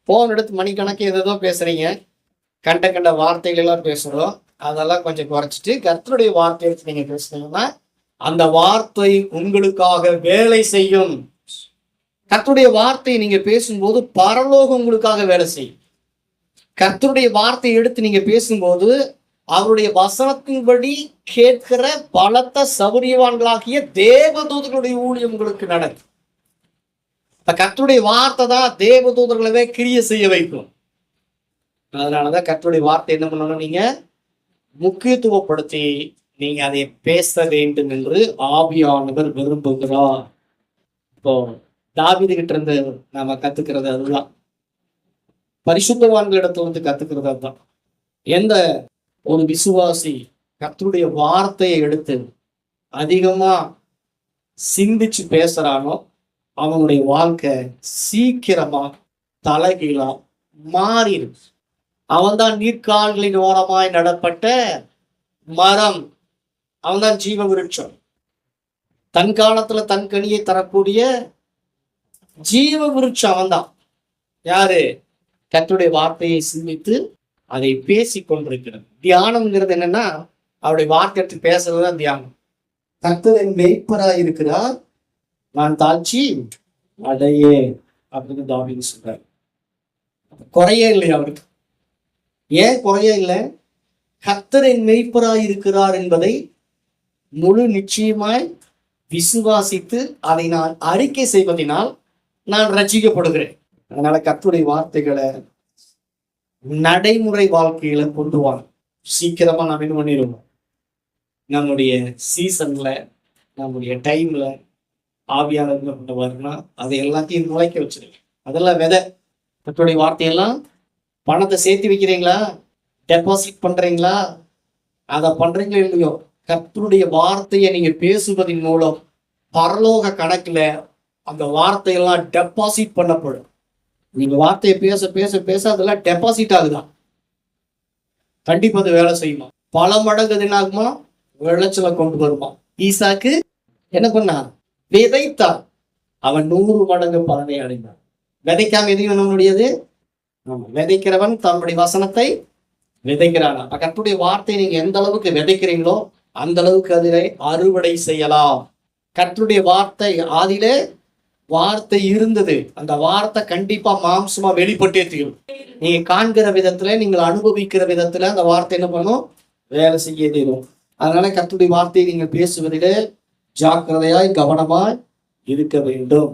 Phone எடுத்து மணிக்கணக்கு ஏதோ பேசுறீங்க, கண்ட கண்ட வார்த்தைகள் எல்லாம் பேசுறோம். அதெல்லாம் கொஞ்சம் குறைச்சிட்டு கர்த்தருடைய வார்த்தை எடுத்து நீங்க பேசுனீங்கன்னா அந்த வார்த்தை உங்களுக்காக வேலை செய்யும். கர்த்தருடைய வார்த்தையை நீங்க பேசும்போது பரலோகம் உங்களுக்காக வேலை செய்யும். கர்த்தருடைய வார்த்தையை எடுத்து நீங்க பேசும்போது அவருடைய வசனத்தின்படி கேட்கிற பலத்த சௌரியவான்களாகிய தேவதூதர்களுடைய ஊழியம் உங்களுக்கு நடக்கும். கர்த்தருடைய வார்த்தை தான் தேவதூதர்களவே கிரிய செய்ய வைக்கும். அதனாலதான் கர்த்தருடைய வார்த்தை என்ன பண்ணணும், நீங்க முக்கியத்துவப்படுத்தி நீங்க அதை பேச வேண்டும் என்று ஆவியானவர் விரும்புகிறார். இப்போ தாவீது கிட்ட இருந்து நாம கத்துக்கிறது அதுதான், பரிசுத்தவான்களிடத்துல வந்து கத்துக்கிறது அதுதான். எந்த ஒரு விசுவாசி கர்த்தருடைய வார்த்தையை எடுத்து அதிகமா சிந்திச்சு பேசுறானோ அவனுடைய வாழ்க்கை சீக்கிரமா தலைகீழா மாறிடும். அவன்தான் நீர்க்கால்களின் ஓரமாய் நடப்பட்ட மரம், அவன்தான் ஜீவ விருட்சம், தன் காலத்துல தன் கனியை தரக்கூடிய ஜீவ விருட்சம் அவன்தான். யாரு? கர்த்தருடைய வார்த்தையை சிந்தித்து அதை பேசி கொண்டிருக்கிறது. தியானம்ங்கிறது என்னன்னா அவருடைய வார்த்தை பேசுறதுதான் தியானம். கர்த்தர் மேய்ப்பராய் இருக்கிறார், நான் தாழ்ச்சி அடையே அப்படின்னு தாவீது சொல்றாரு. குறையே இல்லை அவருக்கு. ஏன் குறைய இல்லை? கர்த்தர் மெய்ப்பராய் இருக்கிறார் என்பதை முழு நிச்சயமாய் விசுவாசித்து அதை நான் அறிக்கை செய்வதனால் நான் ரட்சிக்கப்படுகிறேன். அதனால கர்த்தருடைய வார்த்தைகளை நடைமுறை வாழ்க்கையில கொண்டு வாங்க. சீக்கிரமா நாம் என்ன பண்ணிடுவோம், நம்முடைய சீசன்ல நம்முடைய டைம்ல ஆவியானவங்க கொண்டு வரணும்னா அதை எல்லாத்தையும் நுழைக்க வச்சிருக்கேன். அதெல்லாம் விதை. கர்த்தருடைய வார்த்தையெல்லாம் பணத்தை சேர்த்து வைக்கிறீங்களா, டெபாசிட் பண்றீங்களா, அதை பண்றீங்களோ இல்லையோ, கர்த்தருடைய வார்த்தையை நீங்க பேசுவதன் மூலம் பரலோக கணக்குல அந்த வார்த்தையெல்லாம் டெபாசிட் பண்ணப்படும். நீங்க வார்த்தையை பேச பேச பேச அதெல்லாம் டெபாசிட் ஆகுதான். கண்டிப்பா அது வேலை செய்யுமா, பல மடங்கு என்னாகுமா, விளைச்சலை கொண்டு வருமா. ஈசாக்கு என்ன பண்ணா? விதைத்தார், அவன் 100 மடங்கு பலனை அடைந்தான். விதைக்காம எதையும் பண்ண முடியாது. விதைக்கிறவன் தன்னுடைய வசனத்தை விதைக்கிறானா. கர்த்தருடைய வார்த்தையை நீங்க எந்த அளவுக்கு விதைக்கிறீங்களோ அந்த அளவுக்கு அதிலே அறுவடை செய்யலாம். கர்த்தருடைய வார்த்தை ஆதியிலே வார்த்தை இருந்தது, அந்த வார்த்தை கண்டிப்பா மாம்சமா வெளிப்பட்டே தீரும். நீங்க காண்கிற விதத்துல, நீங்கள் அனுபவிக்கிற விதத்துல அந்த வார்த்தை என்ன பண்ணும், வேலை செய்ய தீரும். அதனால கர்த்தருடைய வார்த்தையை நீங்கள் பேசுவதிலே ஜாக்கிரதையாய் கவனமாய் இருக்க வேண்டும்.